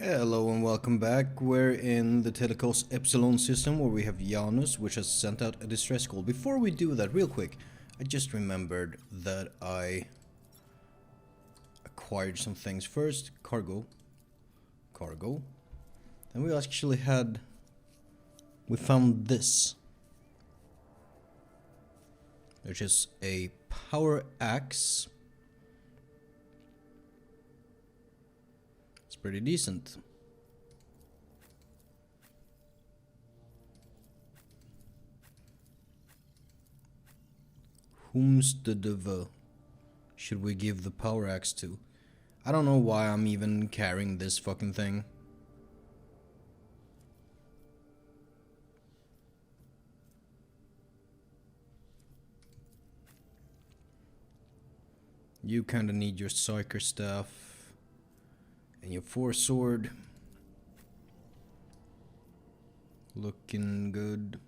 Hello and welcome back. We're in the Telecos Epsilon system where we have Janus, which has sent out a distress call. Before we do that, real quick, I just remembered that I acquired some things. First, cargo. Then we found this, which is a power axe. It's pretty decent. Whomstedeve should we give the power axe to? I don't know why I'm even carrying this fucking thing. You kinda need your psyker staff and your force sword. Looking good.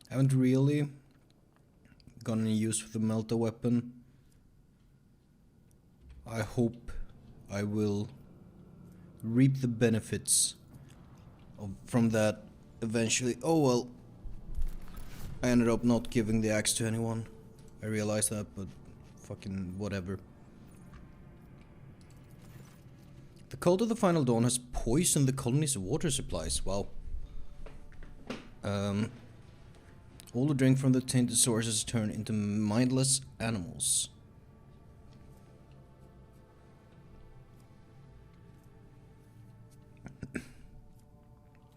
Haven't really gotten any use for the melta weapon. I hope I will reap the benefits from that eventually. Oh well, I ended up not giving the axe to anyone. I realized that, but fucking whatever. The Cult of the Final Dawn has poisoned the colony's water supplies. Wow. All the drink from the tainted sources turn into mindless animals.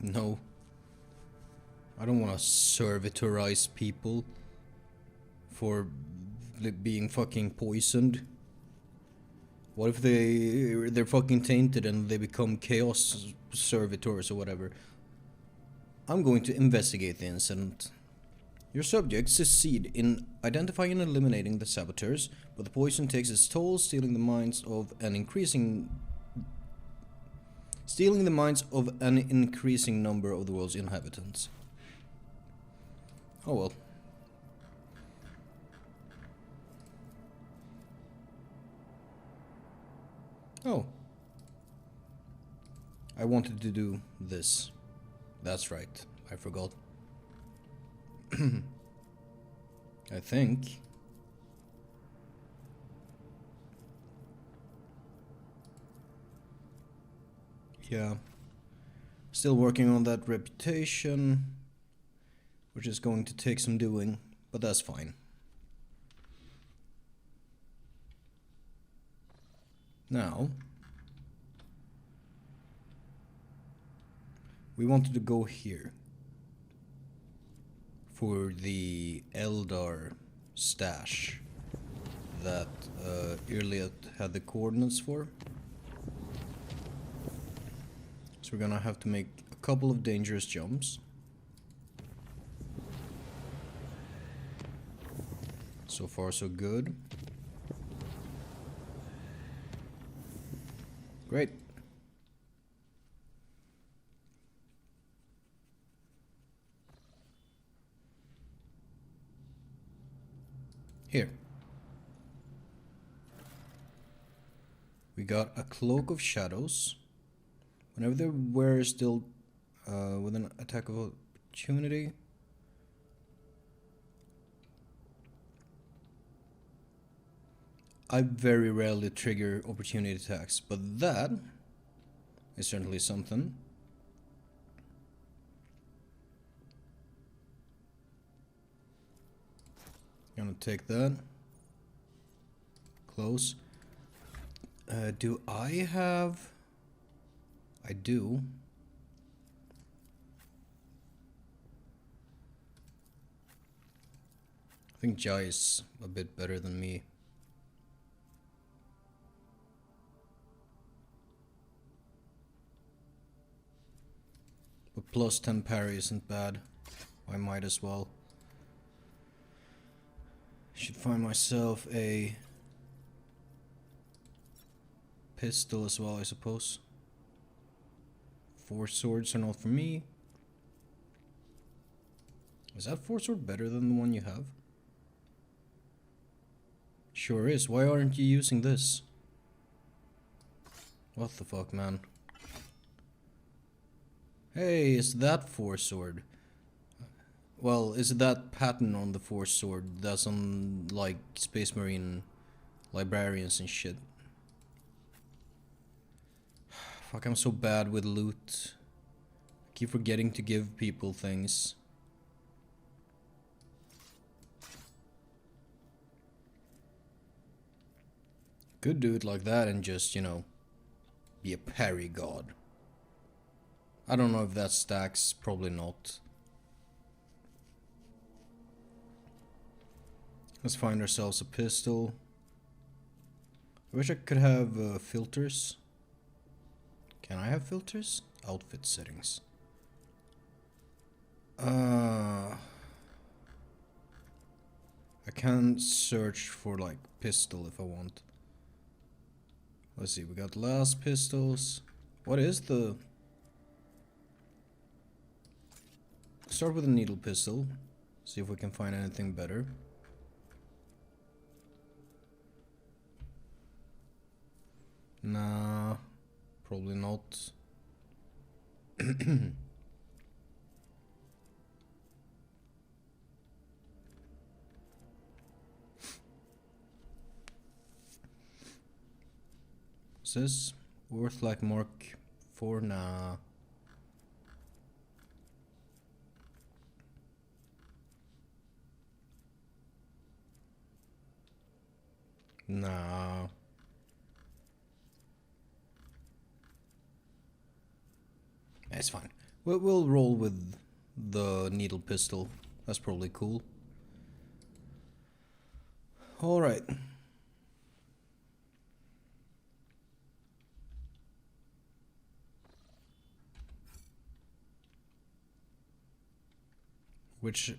No. I don't want to servitorize people for being fucking poisoned. What if they're fucking tainted and they become chaos servitors or whatever? I'm going to investigate the incident. Your subjects succeed in identifying and eliminating the saboteurs, but the poison takes its toll, stealing the minds of an increasing number of the world's inhabitants. Oh well. Oh. I wanted to do this. That's right. I forgot. I think. Yeah. Still working on that reputation, which is going to take some doing, but that's fine. Now, we wanted to go here for the Eldar stash that Irliot had the coordinates for. So we're gonna have to make a couple of dangerous jumps. So far so good. Great. Here. We got a Cloak of Shadows. Whenever the wearer is still with an attack of opportunity. I very rarely trigger opportunity attacks, but that is certainly something. Gonna take that. Close. Do I have... I do. I think Jai is a bit better than me. But plus 10 parry isn't bad. I might as well. Should find myself a pistol as well, I suppose. 4 swords are not for me. Is that 4 sword better than the one you have? Sure is. Why aren't you using this? What the fuck, man? Hey, is that force sword? Well, is that pattern on the force sword that's on, like, Space Marine librarians and shit? Fuck, I'm so bad with loot. I keep forgetting to give people things. Could do it like that and just, you know, be a parry god. I don't know if that stacks, probably not. Let's find ourselves a pistol. I wish I could have filters. Can I have filters? Outfit settings. I can search for like pistol if I want. Let's see, we got last pistols. What is the... Start with a needle pistol. See if we can find anything better. Nah, probably not. Is this worth like Mark 4? Nah. Nah. It's fine. We'll roll with the needle pistol. That's probably cool. Alright. Which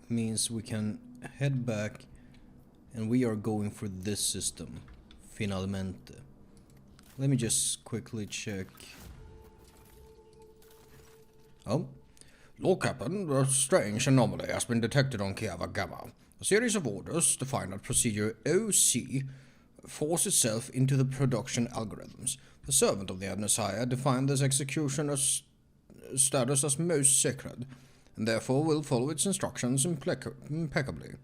means we can head back and we are going for this system. Finalmente. Let me just quickly check. Oh. Lord Captain, a strange anomaly has been detected on Kiava Gamma. A series of orders define that procedure OC force itself into the production algorithms. The servant of the Amnesia defined this execution as status as most sacred, and therefore will follow its instructions impeccably.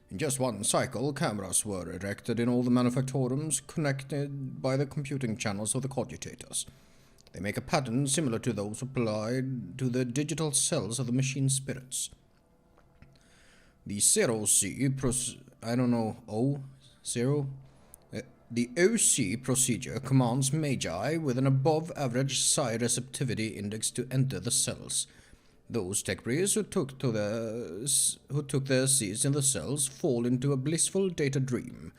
In just one cycle, cameras were erected in all the manufactorums connected by the computing channels of the cogitators. They make a pattern similar to those applied to the digital cells of the machine spirits. The The OC procedure commands Magi with an above-average psi receptivity index to enter the cells. Those tech breeds who took their seats in the cells fall into a blissful data dream,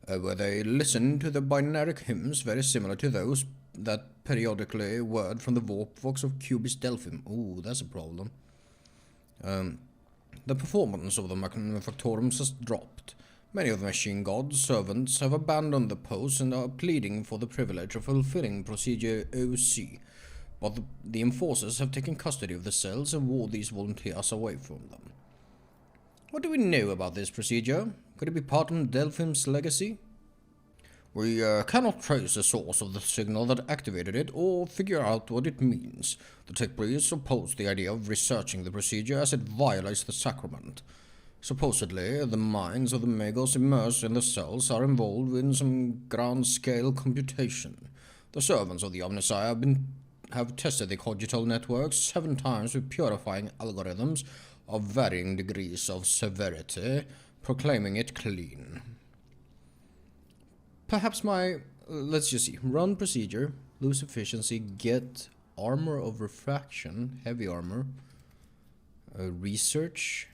where they listen to the binaric hymns very similar to those that periodically word from the warp vox of Cubis Delphim. Ooh, that's a problem. The performance of the manufactorums has dropped. Many of the machine gods' servants have abandoned the post and are pleading for the privilege of fulfilling procedure OC, but the enforcers have taken custody of the cells and wore these volunteers away from them. What do we know about this procedure? Could it be part of Delphim's legacy? We cannot trace the source of the signal that activated it or figure out what it means. The tech breeds oppose the idea of researching the procedure as it violates the sacrament. Supposedly, the minds of the Magos immersed in the cells are involved in some grand-scale computation. The servants of the Omnissiah have tested the cogital networks 7 times with purifying algorithms of varying degrees of severity, proclaiming it clean. Perhaps let's just see. Run procedure, lose efficiency, get armor of refraction, heavy armor, research.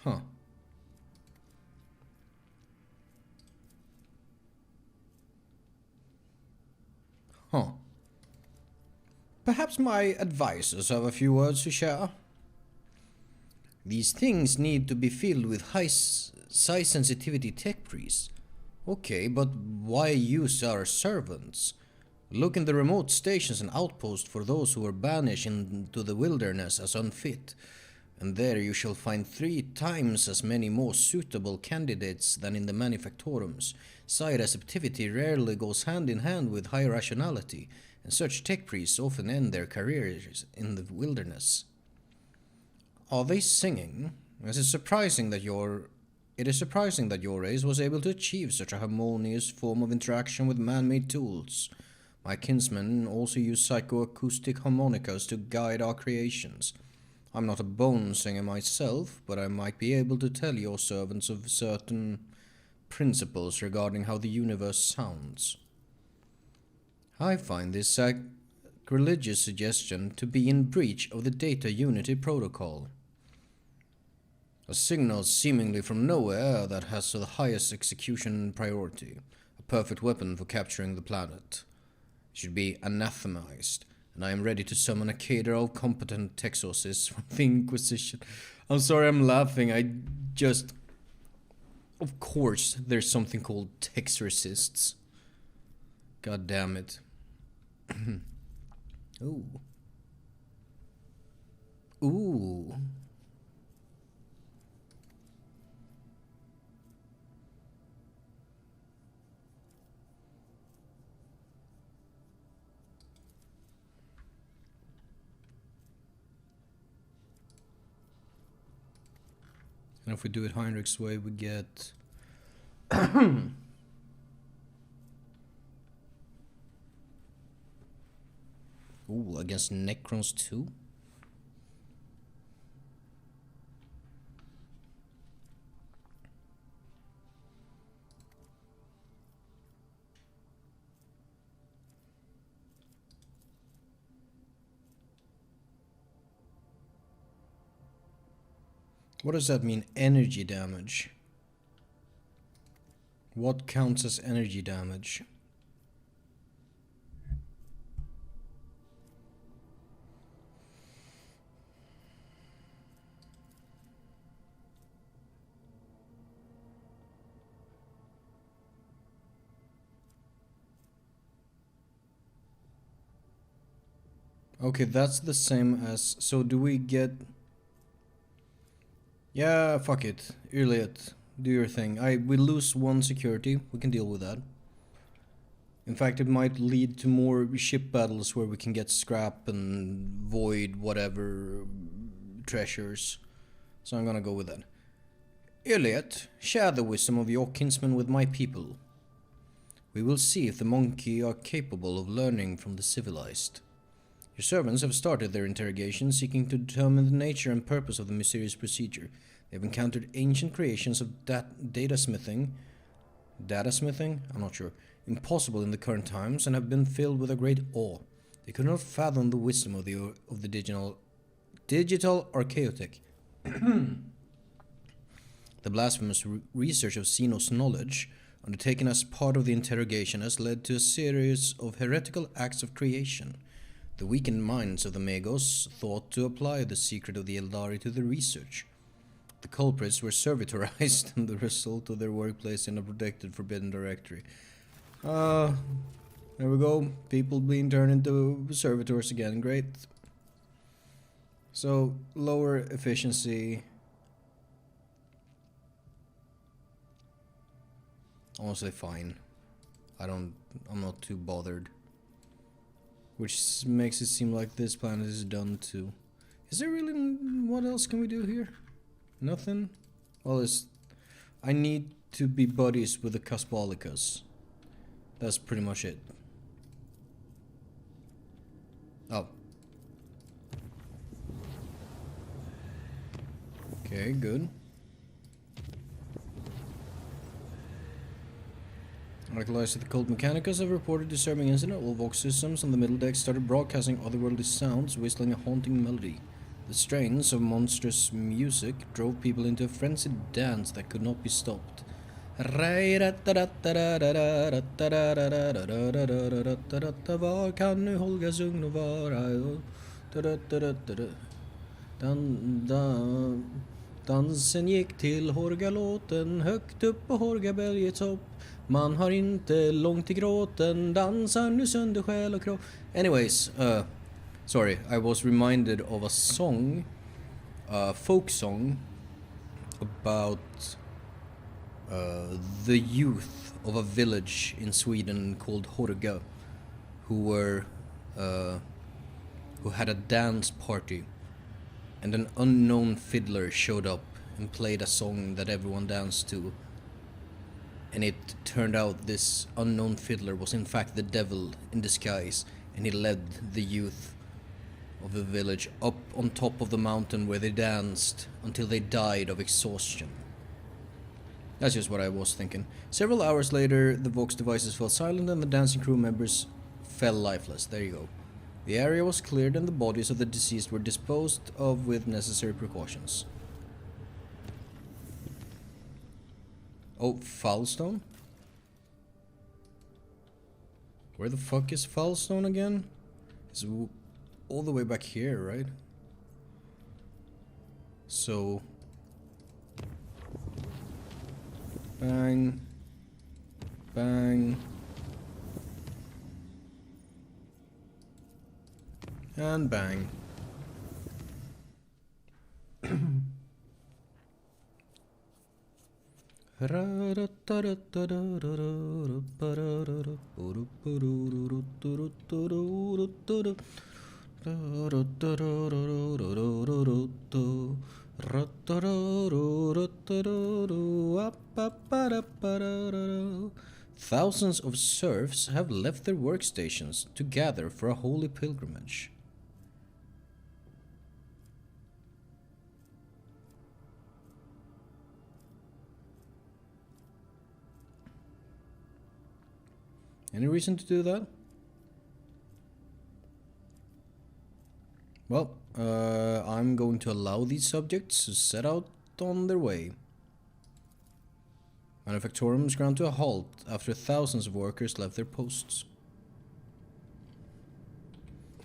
Huh. Perhaps my advisors have a few words to share. These things need to be filled with high sensitivity tech priests. Okay, but why use our servants? Look in the remote stations and outposts for those who were banished into the wilderness as unfit. and there you shall find 3 times as many more suitable candidates than in the manufactorums. Side receptivity rarely goes hand in hand with high rationality, and such tech priests often end their careers in the wilderness. Are they singing? It is surprising that your race was able to achieve such a harmonious form of interaction with man-made tools. My kinsmen also use psychoacoustic harmonicas to guide our creations. I'm not a bone singer myself, but I might be able to tell your servants of certain principles regarding how the universe sounds. I find this sacrilegious suggestion to be in breach of the Data Unity Protocol. A signal seemingly from nowhere that has the highest execution priority, a perfect weapon for capturing the planet. It should be anathemized, and I am ready to summon a cadre of competent Texorcists from the Inquisition. I'm sorry I'm laughing, of course there's something called Texorcists. God damn it. Ooh. Ooh. And if we do it Heinrich's way, we get... Ooh, against Necrons too? What does that mean, energy damage? What counts as energy damage? Okay, that's the same as... So do we get... Yeah, fuck it. Iliad, do your thing. We lose 1 security. We can deal with that. In fact, it might lead to more ship battles where we can get scrap and void whatever treasures. So I'm gonna go with that. Iliad, share the wisdom of your kinsmen with my people. We will see if the monkey are capable of learning from the civilized. Your servants have started their interrogation, seeking to determine the nature and purpose of the mysterious procedure. They have encountered ancient creations of data smithing, I'm not sure, impossible in the current times, and have been filled with a great awe. They could not fathom the wisdom of the digital archaeotech. The blasphemous research of Xenos knowledge, undertaken as part of the interrogation, has led to a series of heretical acts of creation. The weakened minds of the Magos thought to apply the secret of the Eldari to the research. The culprits were servitorized and the result of their work placed in a protected forbidden directory. There we go. People being turned into servitors again. Great. So, lower efficiency. Honestly, fine. I'm not too bothered. Which makes it seem like this planet is done too. Is there really... What else can we do here? Nothing? Well, I need to be buddies with the Caspolicas. That's pretty much it. Oh. Okay, good. Allies to the Cult Mechanicus have reported disturbing incident. All Vox systems on the middle deck started broadcasting otherworldly sounds, whistling a haunting melody. The strains of monstrous music drove people into a frenzied dance that could not be stopped. Var kan nu Holgas ugn och vara? Dansen gick till Horgalåten, högt upp på Horgabergets topp. Man har inte långt till gråten, dansar nu sönder själ och kropp. Anyways, sorry, I was reminded of a song a folk song about the youth of a village in Sweden called Horga, who had a dance party, and an unknown fiddler showed up and played a song that everyone danced to. And it turned out this unknown fiddler was in fact the devil in disguise, and he led the youth of the village up on top of the mountain where they danced until they died of exhaustion. That's just what I was thinking. Several hours later, the Vox devices fell silent and the dancing crew members fell lifeless. There you go. The area was cleared and the bodies of the deceased were disposed of with necessary precautions. Oh, Foulstone? Where the fuck is Foulstone again? It's all the way back here, right? So... bang. Bang. And bang. Thousands of serfs have left their workstations to gather for a holy pilgrimage. Any reason to do that? Well, I'm going to allow these subjects to set out on their way. Manufactorum is ground to a halt after thousands of workers left their posts.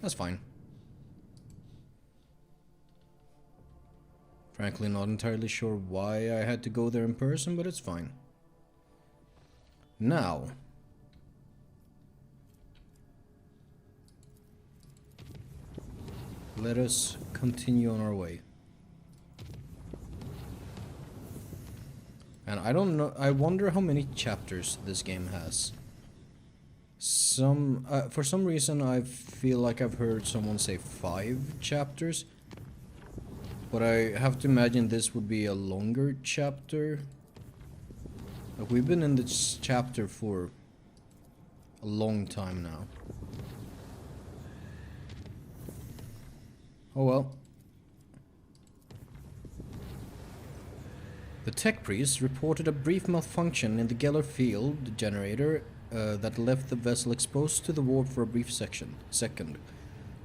That's fine. Frankly, not entirely sure why I had to go there in person, but it's fine. Now... let us continue on our way. And I don't know, I wonder how many chapters this game has. For some reason I feel like I've heard someone say 5 chapters. But I have to imagine this would be a longer chapter. Like, we've been in this chapter for a long time now. Oh well. The tech priest reported a brief malfunction in the Geller field generator that left the vessel exposed to the warp for a brief second.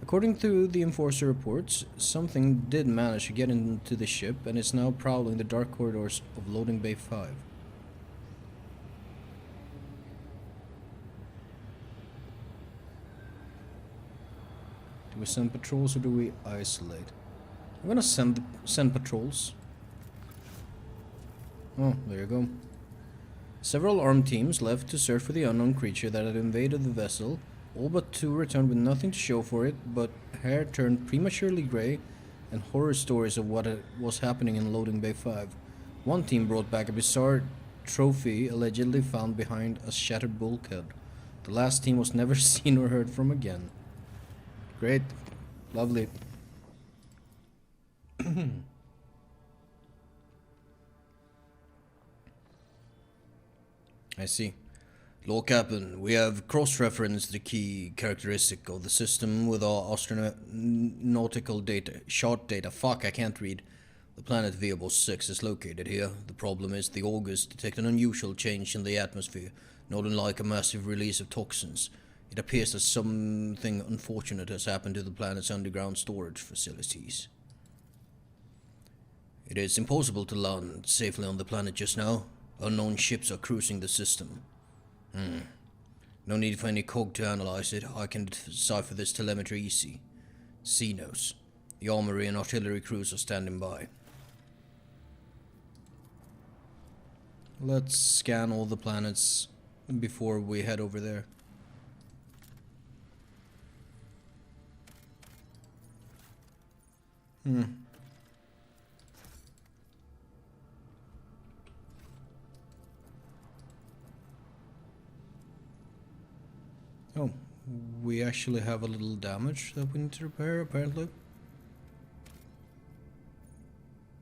According to the Enforcer reports, something did manage to get into the ship and is now prowling the dark corridors of Loading Bay 5. Do we send patrols or do we isolate? I'm gonna send patrols. Oh, there you go. Several armed teams left to search for the unknown creature that had invaded the vessel. All but 2 returned with nothing to show for it, but hair turned prematurely grey and horror stories of what was happening in Loading Bay 5. One team brought back a bizarre trophy allegedly found behind a shattered bulkhead. The last team was never seen or heard from again. Great. Lovely. I see. Lord Captain, we have cross-referenced the key characteristic of the system with our astronautical data. Short data. Fuck, I can't read. The planet Viabos 6 is located here. The problem is the augurs detect an unusual change in the atmosphere, not unlike a massive release of toxins. It appears that something unfortunate has happened to the planet's underground storage facilities. It is impossible to land safely on the planet just now. Unknown ships are cruising the system. No need for any cog to analyze it. I can decipher this telemetry easy. C-Notes. The armory and artillery crews are standing by. Let's scan all the planets before we head over there. Oh, we actually have a little damage that we need to repair, apparently.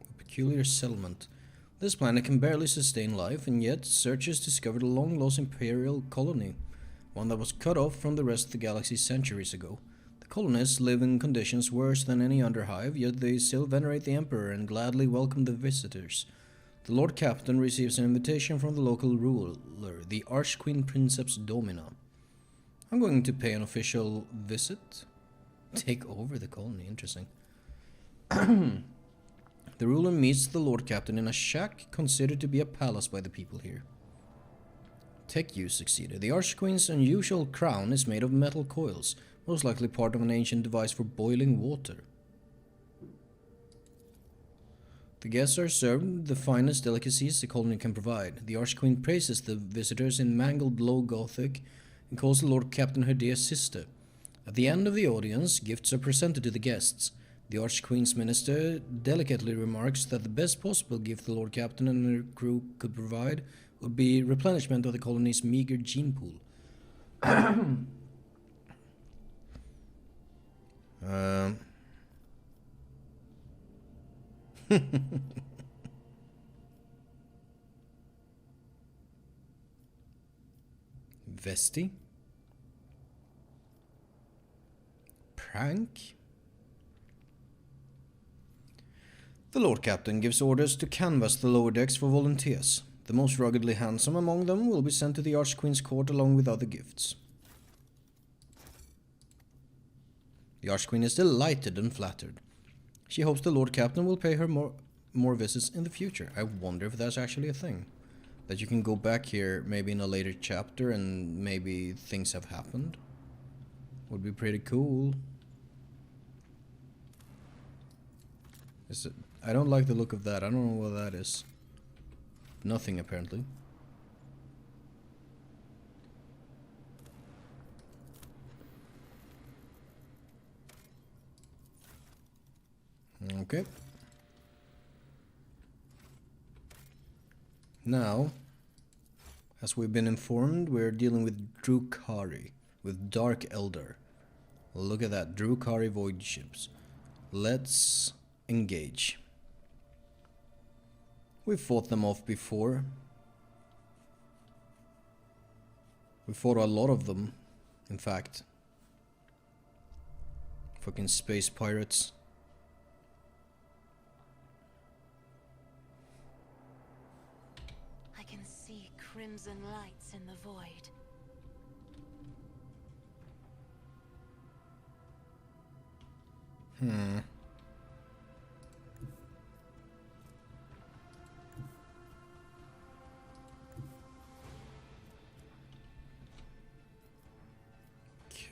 A peculiar settlement. This planet can barely sustain life, and yet searchers discovered a long-lost Imperial colony, one that was cut off from the rest of the galaxy centuries ago. The colonists live in conditions worse than any underhive, yet they still venerate the Emperor and gladly welcome the visitors. The Lord Captain receives an invitation from the local ruler, the Archqueen Princeps Domina. I'm going to pay an official visit. Take over the colony, interesting. The ruler meets the Lord Captain in a shack considered to be a palace by the people here. Tech use succeeded. The Archqueen's unusual crown is made of metal coils, most likely part of an ancient device for boiling water. The guests are served the finest delicacies the colony can provide. The Archqueen praises the visitors in mangled low Gothic and calls the Lord Captain her dear sister. At the end of the audience, gifts are presented to the guests. The Archqueen's minister delicately remarks that the best possible gift the Lord Captain and her crew could provide would be replenishment of the colony's meager gene pool. Vesti? Prank? The Lord Captain gives orders to canvass the lower decks for volunteers. The most ruggedly handsome among them will be sent to the Archqueen's court along with other gifts. The Archqueen is delighted and flattered. She hopes the Lord Captain will pay her more visits in the future. I wonder if that's actually a thing. That you can go back here maybe in a later chapter and maybe things have happened. Would be pretty cool. I don't like the look of that. I don't know what that is. Nothing, apparently. Okay. Now, as we've been informed, we're dealing with Carey, with Dark Elder. Look at that, Carey void ships. Let's engage. We fought them off before. We fought a lot of them, in fact. Fucking space pirates. I can see crimson lights in the void.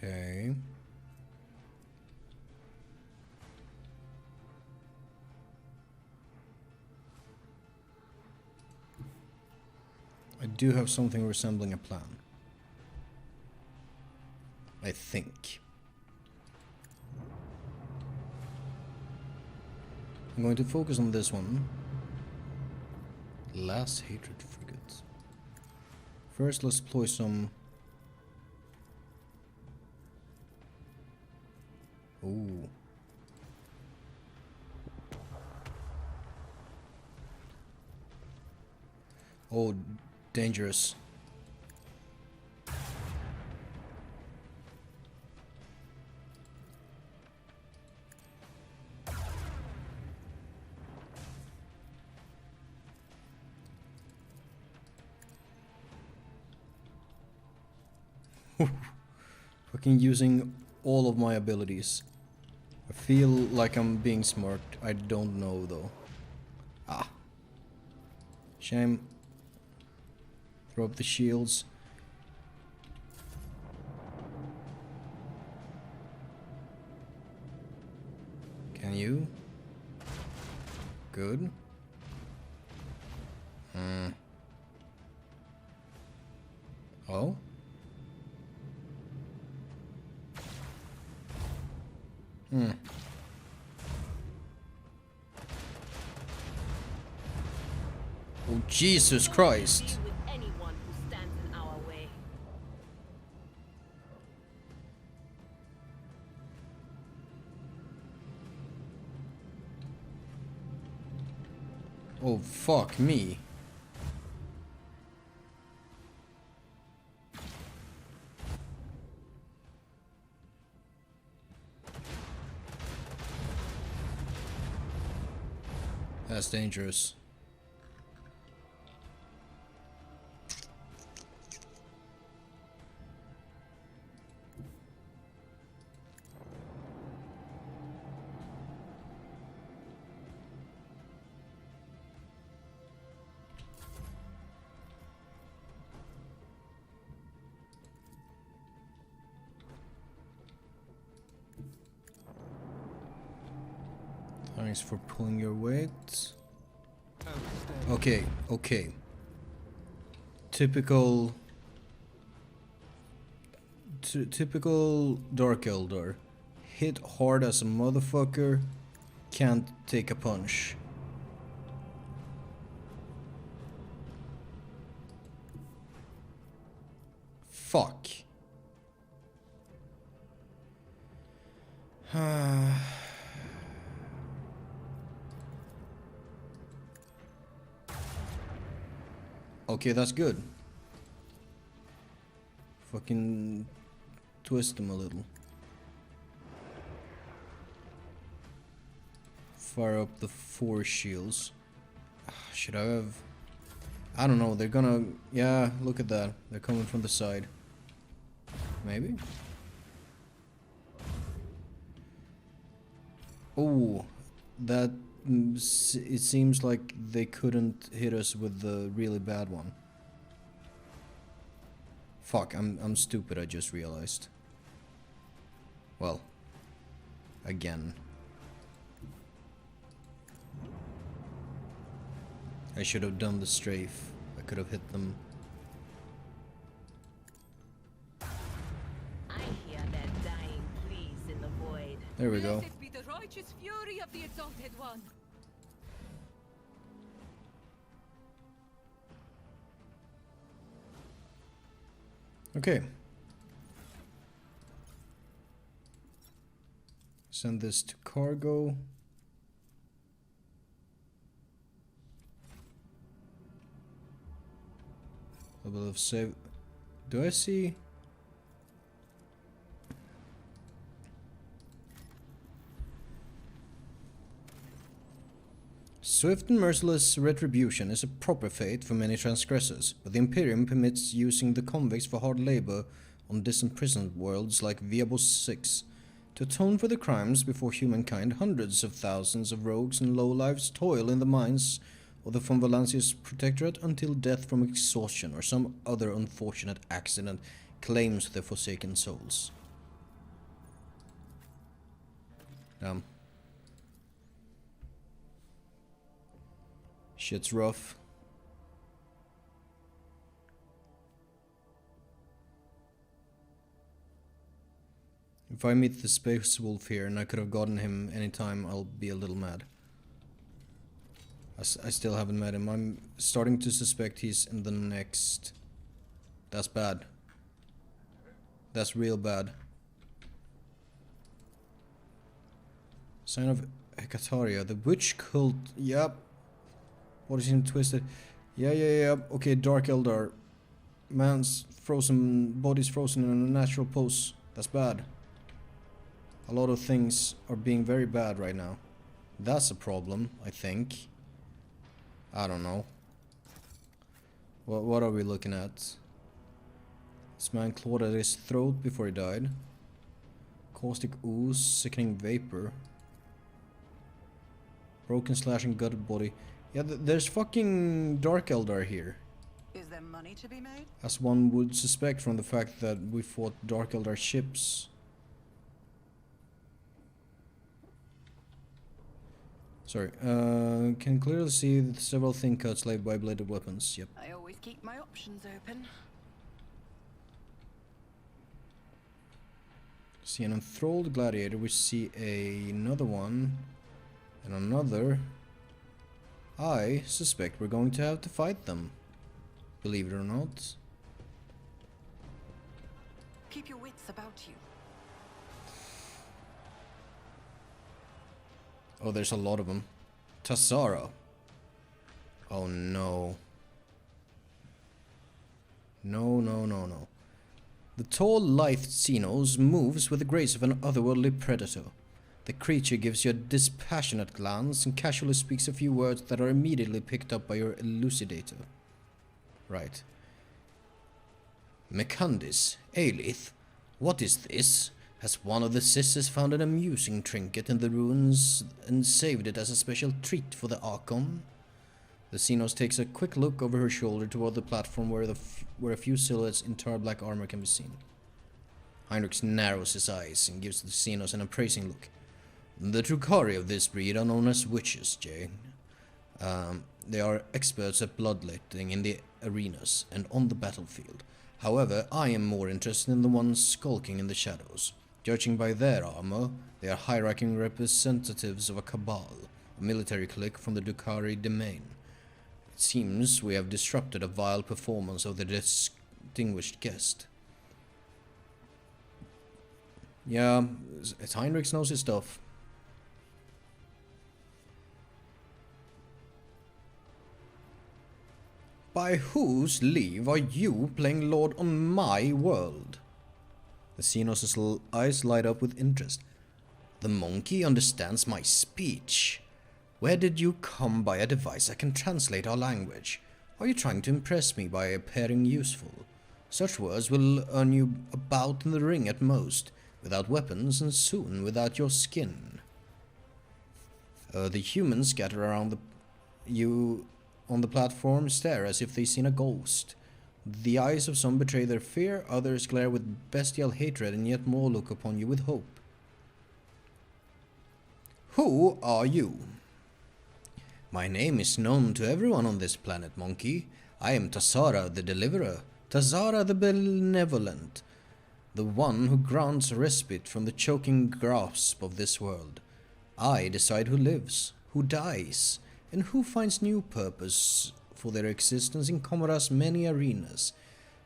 Okay. I do have something resembling a plan. I think. I'm going to focus on this one. Last Hatred Frigate. First, let's deploy some... Ooh. Oh, dangerous. Fucking using all of my abilities. I feel like I'm being smart. I don't know though. Ah. Shame. Throw up the shields. Can you? Good. Oh? Oh, Jesus Christ. With anyone who stands in our way. Oh, fuck me. That's dangerous. Thanks for pulling your weight. Okay, okay. Typical Dark Eldar. Hit hard as a motherfucker, can't take a punch. Fuck. Okay, that's good. Fucking twist them a little. Fire up the force shields. Should I have... I don't know, they're gonna... Yeah, look at that. They're coming from the side. Maybe? Oh, that... It seems like they couldn't hit us with the really bad one. Fuck, I'm stupid, I just realized. Well, again. I should have done the strafe. I could have hit them. I hear their dying pleas in the void. There we go. Blessed be the righteous fury of the Exalted One. Okay. Send this to cargo. Level of save. Do I see? Swift and merciless retribution is a proper fate for many transgressors, but the Imperium permits using the convicts for hard labor on disimprisoned worlds like Viabos 6. To atone for the crimes before humankind, hundreds of thousands of rogues and lowlives toil in the mines of the von Valancius Protectorate until death from exhaustion or some other unfortunate accident claims their forsaken souls. Damn. Shit's rough. If I meet the Space Wolf here and I could have gotten him anytime, I'll be a little mad. I still haven't met him. I'm starting to suspect he's in the next... That's bad. That's real bad. Sign of Hecataria. The witch cult. Yep. What is in twisted? Yeah. Okay, Dark Eldar. Man's frozen, body's frozen in a natural pose. That's bad. A lot of things are being very bad right now. That's a problem, I think. I don't know. What are we looking at? This man clawed at his throat before he died. Caustic ooze, sickening vapor. Broken, slashing, gutted body. Yeah, there's fucking Dark Eldar here. Is there money to be made? As one would suspect from the fact that we fought Dark Eldar ships. Sorry, can clearly see several thin cuts laid by bladed weapons. Yep. I always keep my options open. See an enthralled gladiator. We see another one. And another. I suspect we're going to have to fight them. Believe it or not. Keep your wits about you. Oh, there's a lot of them. Tassara. Oh no. No. The tall, lithe Xenos moves with the grace of an otherworldly predator. The creature gives you a dispassionate glance and casually speaks a few words that are immediately picked up by your elucidator. Right. Mekandis, Aelith, what is this? Has one of the sisters found an amusing trinket in the ruins and saved it as a special treat for the Archon? The Xenos takes a quick look over her shoulder toward the platform where a few silhouettes in tar black armor can be seen. Heinrich narrows his eyes and gives the Xenos an appraising look. The Drukhari of this breed are known as witches, Jane. They are experts at bloodletting in the arenas and on the battlefield. However, I am more interested in the ones skulking in the shadows. Judging by their armor, they are high-ranking representatives of a cabal, a military clique from the Drukhari domain. It seems we have disrupted a vile performance of the distinguished guest. Yeah, Heinrich knows his stuff. By whose leave are you playing Lord on my world? The Xenos' eyes light up with interest. The monkey understands my speech. Where did you come by a device that can translate our language? Are you trying to impress me by appearing useful? Such words will earn you a bout in the ring at most, without weapons and soon without your skin. The humans scattered around you on the platform stare as if they've seen a ghost. The eyes of some betray their fear, others glare with bestial hatred, and yet more look upon you with hope. Who are you? My name is known to everyone on this planet, monkey. I am Tassara the Deliverer, Tassara the Benevolent, the one who grants respite from the choking grasp of this world. I decide who lives, who dies, and who finds new purpose for their existence in Comora's many arenas.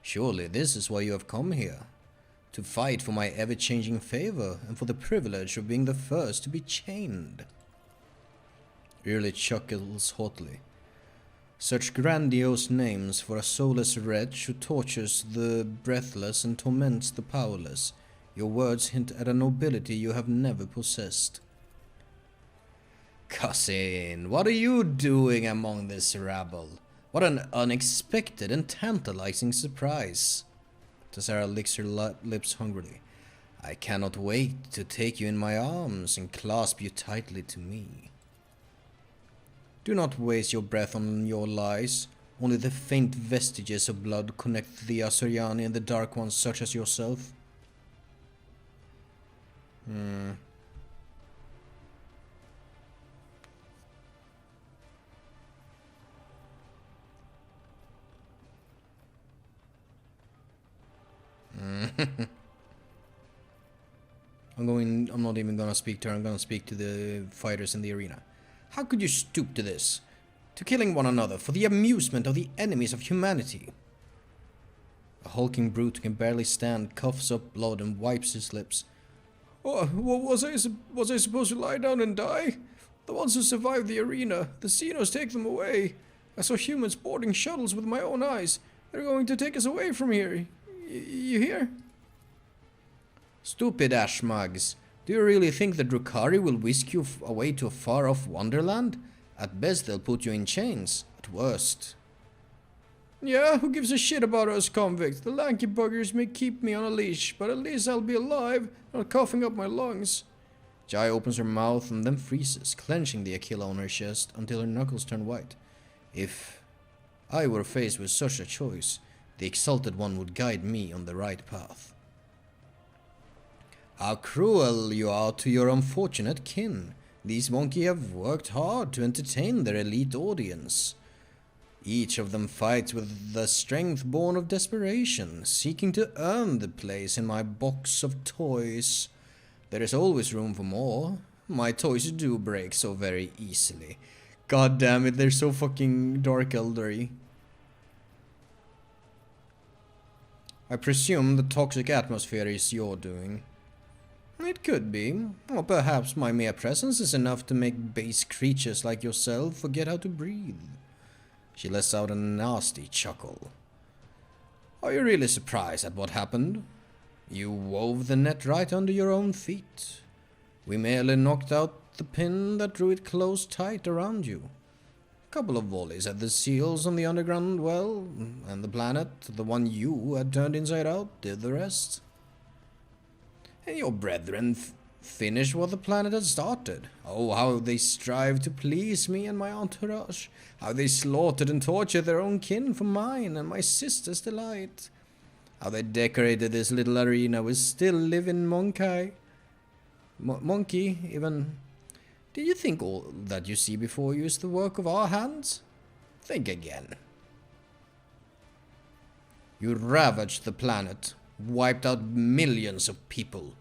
Surely this is why you have come here. To fight for my ever-changing favor, and for the privilege of being the first to be chained. Early chuckles haughtily. Such grandiose names for a soulless wretch who tortures the breathless and torments the powerless. Your words hint at a nobility you have never possessed. Cousin, what are you doing among this rabble? What an unexpected and tantalizing surprise. Tassara licks her lips hungrily. I cannot wait to take you in my arms and clasp you tightly to me. Do not waste your breath on your lies. Only the faint vestiges of blood connect the Asuryani and the Dark Ones such as yourself. I'm not even gonna speak to her, I'm gonna speak to the fighters in the arena. How could you stoop to this? To killing one another for the amusement of the enemies of humanity? A hulking brute who can barely stand coughs up blood and wipes his lips. Oh, was I supposed to lie down and die? The ones who survived the arena, the Xenos take them away. I saw humans boarding shuttles with my own eyes. They're going to take us away from here. You hear? Stupid ashmugs. Do you really think the Drukhari will whisk you away to a far-off wonderland? At best they'll put you in chains. At worst. Yeah, who gives a shit about us convicts? The lanky buggers may keep me on a leash, but at least I'll be alive, not coughing up my lungs. Jai opens her mouth and then freezes, clenching the Aquila on her chest until her knuckles turn white. If I were faced with such a choice, the Exalted One would guide me on the right path. How cruel you are to your unfortunate kin. These monkeys have worked hard to entertain their elite audience. Each of them fights with the strength born of desperation, seeking to earn the place in my box of toys. There is always room for more. My toys do break so very easily. God damn it, they're so fucking dark eldery. I presume the toxic atmosphere is your doing. It could be, or perhaps my mere presence is enough to make base creatures like yourself forget how to breathe. She lets out a nasty chuckle. Are you really surprised at what happened? You wove the net right under your own feet. We merely knocked out the pin that drew it close tight around you. A couple of volleys at the seals on the underground well, and the planet, the one you had turned inside out, did the rest. And your brethren finished what the planet had started. Oh, how they strive to please me and my entourage. How they slaughtered and tortured their own kin for mine and my sister's delight. How they decorated this little arena with still living monkey. Monkey, even. Did you think all that you see before you is the work of our hands? Think again. You ravaged the planet, wiped out millions of people,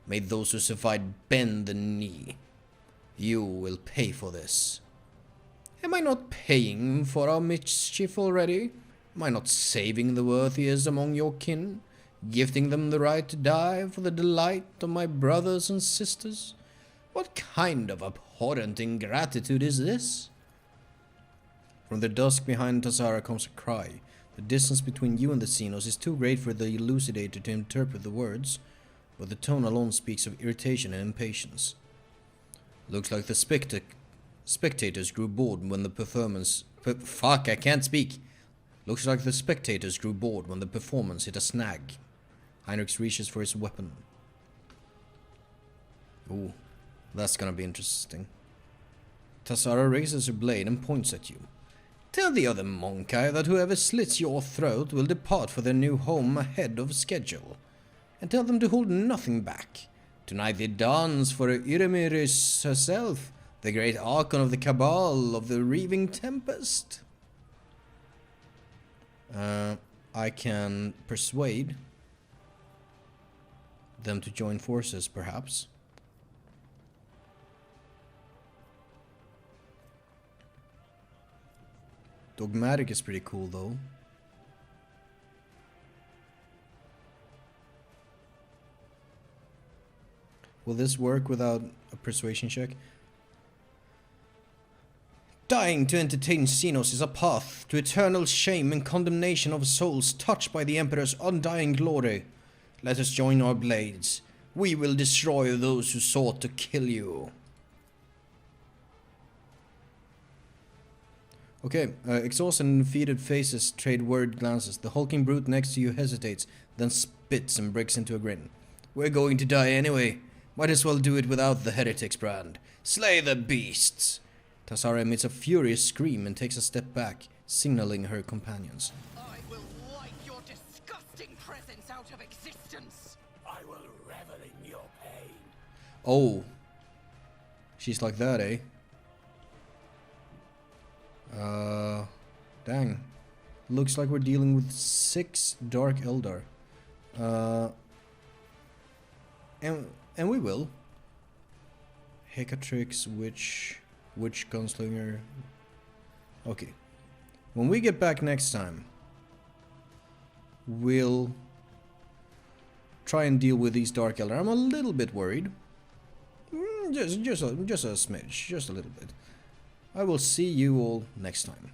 made those who survived bend the knee. You will pay for this. Am I not paying for our mischief already? Am I not saving the worthiest among your kin? Gifting them the right to die for the delight of my brothers and sisters? What kind of abhorrent ingratitude is this? From the dusk behind Tassara comes a cry. The distance between you and the Xenos is too great for the elucidator to interpret the words, but the tone alone speaks of irritation and impatience. Looks like the spectators grew bored when the performance... Fuck, I can't speak! Looks like the spectators grew bored when the performance hit a snag. Heinrichs reaches for his weapon. Ooh, that's gonna be interesting. Tassara raises her blade and points at you. Tell the other Monkai that whoever slits your throat will depart for their new home ahead of schedule. And tell them to hold nothing back. Tonight they dance for Iremiris herself, the great Archon of the Cabal of the Reaving Tempest. I can persuade them to join forces, perhaps. Dogmatic is pretty cool, though. Will this work without a persuasion check? Dying to entertain Xenos is a path to eternal shame and condemnation of souls touched by the Emperor's undying glory. Let us join our blades. We will destroy those who sought to kill you. Okay, exhausted and defeated faces trade worried glances. The hulking brute next to you hesitates, then spits and breaks into a grin. We're going to die anyway. Might as well do it without the heretics brand. Slay the beasts! Tassara emits a furious scream and takes a step back, signaling her companions. I will wipe your disgusting presence out of existence. I will revel in your pain. Oh. She's like that, eh? Dang. Looks like we're dealing with 6 Dark Eldar. And we will. Hecatrix, Witch Gunslinger. Okay. When we get back next time, we'll try and deal with these Dark Eldar. I'm a little bit worried. Just a smidge. Just a little bit. I will see you all next time.